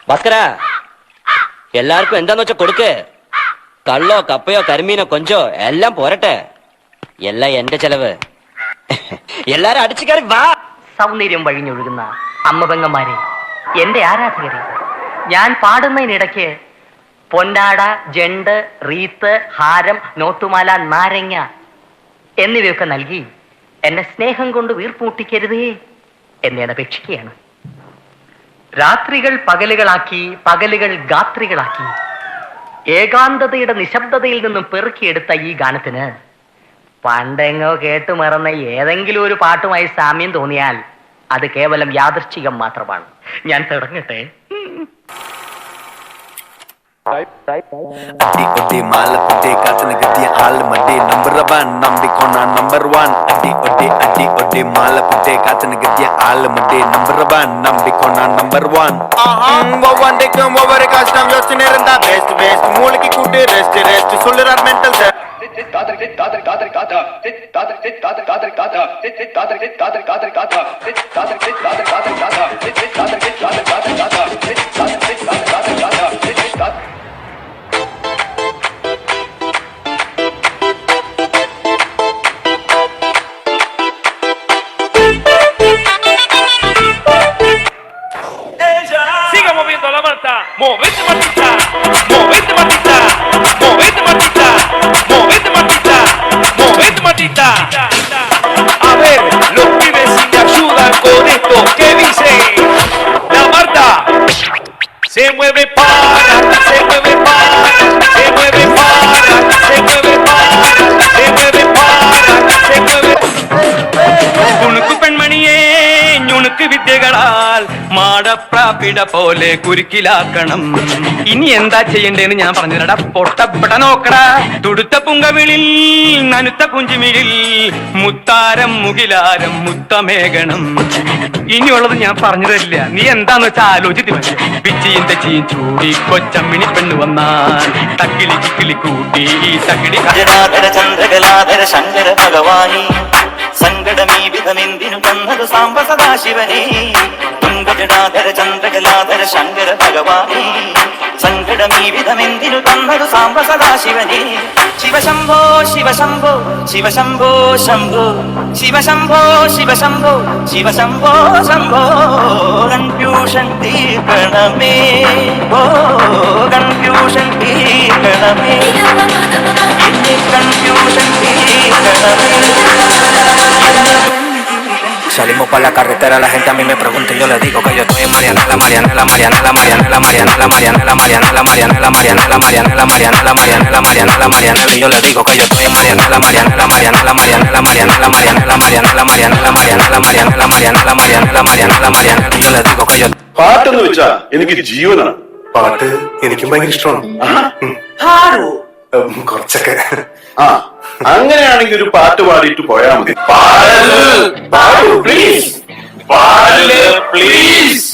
ഭാസ്കര, എല്ലാവർക്കും എന്താന്ന് വെച്ചാ കൊടുക്ക്. കള്ളോ കപ്പയോ കരിമീനോ കൊഞ്ചോ എല്ലാം പോരട്ടെ. എല്ലാം എന്റെ ചെലവ്. എല്ലാരും അടിച്ചു കയറി വാ. സൗന്ദര്യം വഴിഞ്ഞൊഴുകുന്ന അമ്മപെങ്ങന്മാരെ, എന്റെ ആരാധകരെ, ഞാൻ പാടുന്നതിനിടയ്ക്ക് പൊന്നാട, ജണ്ട്, റീത്ത്, ഹാരം, നോട്ടുമാല, നാരങ്ങ എന്നിവയൊക്കെ നൽകി എന്നെ സ്നേഹം കൊണ്ട് വീർപ്പൂട്ടിക്കരുതേ എന്നെ അപേക്ഷിക്കുകയാണ്. രാത്രികൾ പകലുകളാക്കി, പകലുകൾ ഗാത്രികളാക്കി, ഏകാന്തതയുടെ നിശബ്ദതയിൽ നിന്നും പെറുക്കിയെടുത്ത ഈ ഗാനത്തിന് പണ്ടെങ്ങോ കേട്ടു മറന്ന ഏതെങ്കിലും ഒരു പാട്ടുമായി സാമ്യം തോന്നിയാൽ അത് കേവലം യാദൃശ്ചികം മാത്രമാണ്. ഞാൻ തുടങ്ങട്ടെ. Adi odi mala pute katna gadiya al made number 1 nambikona number 1 adi odi mala pute katna gadiya al made number 1 nambikona number 1 one day come over custom just neranda best best mooliki kutte rest solar mental set Movete Martita, movete Martita, movete Martita, movete Martita, movete Martita. A ver, los pibes si te ayudan con esto, ¿qué dice? La Marta se mueve para, se mueve para, se mueve para, se mueve para, se mueve para, se mueve. Unuku penmaniye, ñunuku വിദ്യകളാൽ മാടപ്രാപിട പോലെ കുരുക്കിലാക്കണം. ഇനി എന്താ ചെയ്യണ്ടേന്ന് ഞാൻ പറഞ്ഞുതരടാ. പൊട്ടപ്പെട്ട നോക്കടാ. തുടുത്ത പുങ്കവിളിൽ നനുത്ത പുഞ്ചിമിഴിൽ മുത്താരം മുകിലാരം മുത്തമേകണം. ഇനിയുള്ളത് ഞാൻ പറഞ്ഞു തരില്ല. നീ എന്താന്ന് വെച്ചാൽ ആലോചിച്ച് പക്ഷേ പിച്ചിയും തെച്ചിയും ചൂടി കൊച്ചമ്മിണി പെണ്ണു വന്നാൽ തക്കിളി ചിക്കിളി കൂട്ടി തക്കിടി ചന്ദ്രകലാധര ശങ്കര ഭഗവാനി സങ്കടമീ വിധമെന്തിനു തന്നതു സാംബ സദാശിവനേ. തുങ്കജടാധര ചന്ദ്രകലാധര ശങ്കര ഭഗവാനേ സങ്കടമീ വിധമെന്തിനു തന്നതു സാംബ സദാശിവനേ. ശിവശംഭോ ശിവശംഭോ ശിവശംഭോ ശംഭോ ശിവശംഭോ ശിവശംഭോ ശിവശംഭോ ശംഭോ. കൺഫ്യൂഷൻ തീർക്കണമേ, ഓ കൺഫ്യൂഷൻ തീർക്കണമേ, കൺഫ്യൂഷൻ തീർക്കണമേ. Salimos pa' la carretera, la gente a mí me pregunta y yo le digo que yo estoy en Marianela, Marianela, Marianela, Marianela, Marianela, Marianela, Marianela, Marianela, Marianela, Marianela, Marianela, Marianela, Marianela, Marianela, y yo le digo que yo estoy en Marianela, Marianela, Marianela, Marianela, Marianela, Marianela, Marianela, Marianela, Marianela, Marianela, Marianela, Marianela, Marianela, Marianela, y yo le digo que yo. പാട്ടെന്ന് വെച്ചാ എനിക്ക് ജീവനാണ്. പാട്ട് എനിക്കും ഭയങ്കര ഇഷ്ടമാണ്. കുറച്ചൊക്കെ. ആ, അങ്ങനെയാണെങ്കിൽ ഒരു പാട്ട് പാടിയിട്ട് പോയാ മതി. പാടു പ്ലീസ്, പാടല് പ്ലീസ്,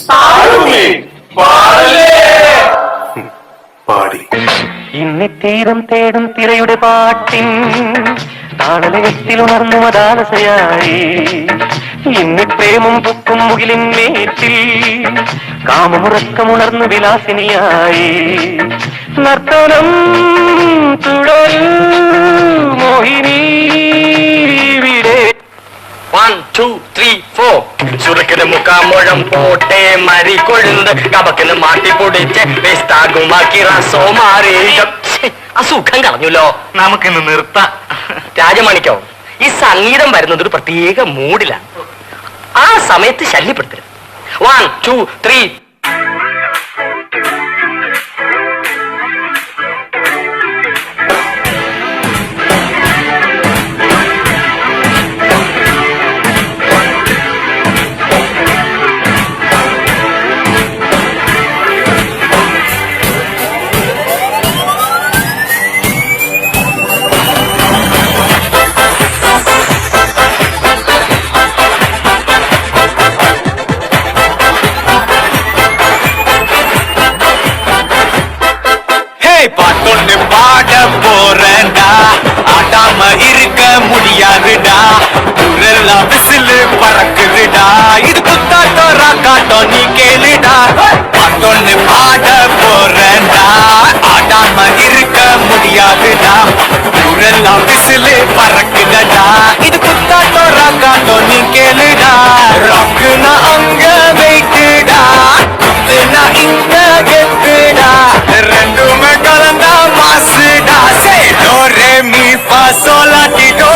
പാടി. ഇന്നിത്തീരം തേടും തിരയുടെ പാട്ടിൻ താളലയത്തിലുണർന്നു മതാലസയായി. ഇന്ന് പ്രേമം പൊക്കും മുകിലിൻ മേറ്റിൽ കാമമുറക്കമുണർന്നു വിലാസിനിയായി. നർത്തനം തുടരൂ മോഹിനി വിടെ. 1, 2, 3, 4 ചുരുക്കിന് മുക്കാമുഴം പോട്ടെ മരി കൊഴുന്ന് കപക്കിന് മാട്ടി പൊടിച്ച് വേസ്താകുമാക്കി റസോ മാറി അസുഖം കളഞ്ഞല്ലോ. നമുക്കിന്ന് നിർത്താം. രാജമാണിക്കോ, ഈ സംഗീതം വരുന്നത് ഒരു പ്രത്യേക മൂഡിലാണ്. ആ സമയത്ത് ശല്യപ്പെടുത്തരുത്. 1, 2, 3. பாட்டொன்னு பாட போறேன்டா, ஆடாம இருக்க முடியாதுடா, ஊரெல்லாம் விசிலு பறக்குதுடா, இது குத்தாட்டம் ராக்காட்டம் நீ கேளுடா. பாட்டொன்னு பாட போறேன்டா, ஆடாம இருக்க முடியாதுடா, ஊரெல்லாம் விசிலு பறக்குதடா, இது குத்தாட்டம் ராக்காட்டம் நீ கேளுடா. ராக்குனா அங்க வைக்குடா, குத்துனா இங்க கெத்துடா, ரெண்டுமே கலந்தா மாசுடா. சே டோ ரே மீ ஃபா சோல் லா டி டோ.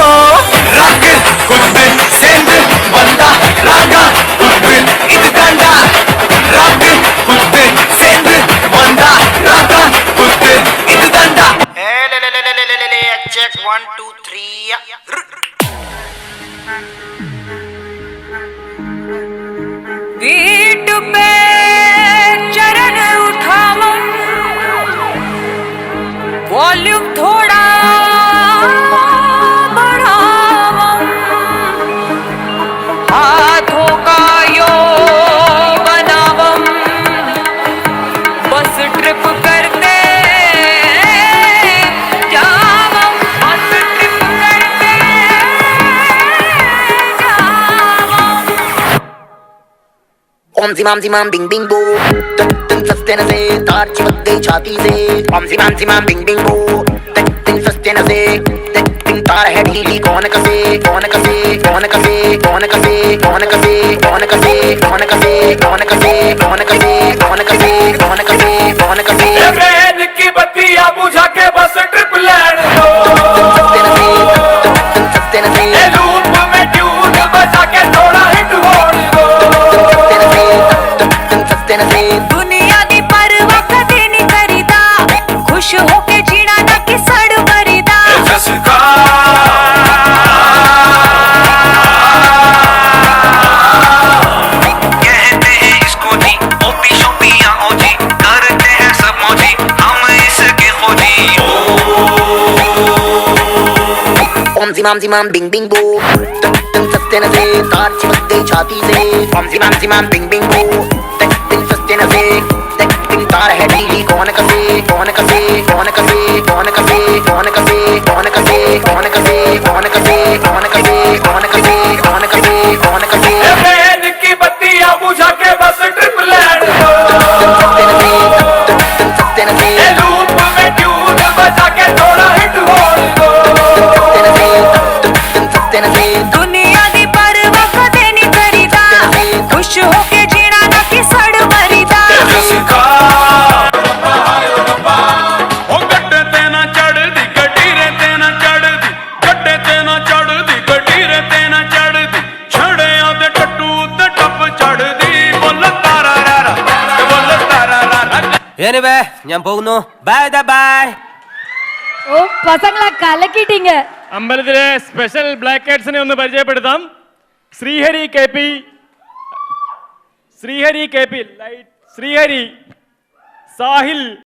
ராக்கு குத்து சேர்ந்து வந்தா ராகா குத்து இது தாண்டா. ராக்கு குத்து சேர்ந்து வந்தா ராகா குத்து இது தாண்டா. Check 1, 2, 3. வீட்டு पे चरण उठावम, वॉल्यूम थोड़ा बढ़ावम, हाथों का योग बनावम, बस ट्रिप करते जावम, बस ट्रिप करते जावम. ओम जिमाम बिंग बिंग बो, तन सस्ते न से तार चिपक गई छाती से. ओम जिमाम बिंग बिंग बो, तन सस्ते न से तार है ढीली. कौन कसे कौन कसे कौन कसे कौन कसे कौन कसे कौन कसे कौन कसे कौन कसे कौन कसे कौन कसे कौन कसे कौन कसे. ट्रेन की बत्तियां बुझा के बस ट्रिप लैंड दो, सस्ते न से लूप में ट्यून बजा के थोड़ा हिट होने दो. सस्ते न से दुनिया दी परवाह कदे नहीं करीदा, खुश होके जीना ना कि सड़ मरीदा. कहते हैं इसको जी ओपी शोपी या ओजी, करते हैं सब मौजी हम इसके खोजी. ओम जिमाम बिंग बिंग बो, तन सस्ते न से तार चिपक गई छाती से. ओम जिमाम बिंग बिंग बो, तन सस्ते न से तार है ढीली. कौन कसे कौन कसे कौन कसे कौन कसे कौन कसे कौन कसे कौन कसे कौन कसे कौन कसे कौन कसे कौन कसे कौन कसे. ट्रेन की बत्तियां बुझा के बस ट्रिप लैंड दो, सस्ते न से लूप में ट्यून बजा के थोड़ा हिट होने दो. सस्ते न से दुनिया दी परवाह कदे नहीं करीदा, खुश होके जीना ना कि सड़ मरीदा. ओ गड्डे ते ना चढ़दी गड्डीरे ते ना चढ़दी, गड्डे ते ना चढ़दी गड्डीरे ते ना चढ़दी, छड़ियां दे टट्टू ते टप चढ़दी. बोल तारा रारा बोल तारा रारा. എനിവേ ഞാൻ പോകുന്നു. Bye bye. ഓ പസങ്ങളെ കലക്കിട്ടീങ്ക. അമ്പലത്തിലെ സ്പെഷ്യൽ ബ്ലാക്ക് കാറ്റ്സിനെ ഒന്ന് പരിചയപ്പെടുത്താം. Srihari K P, light Srihari, Sahil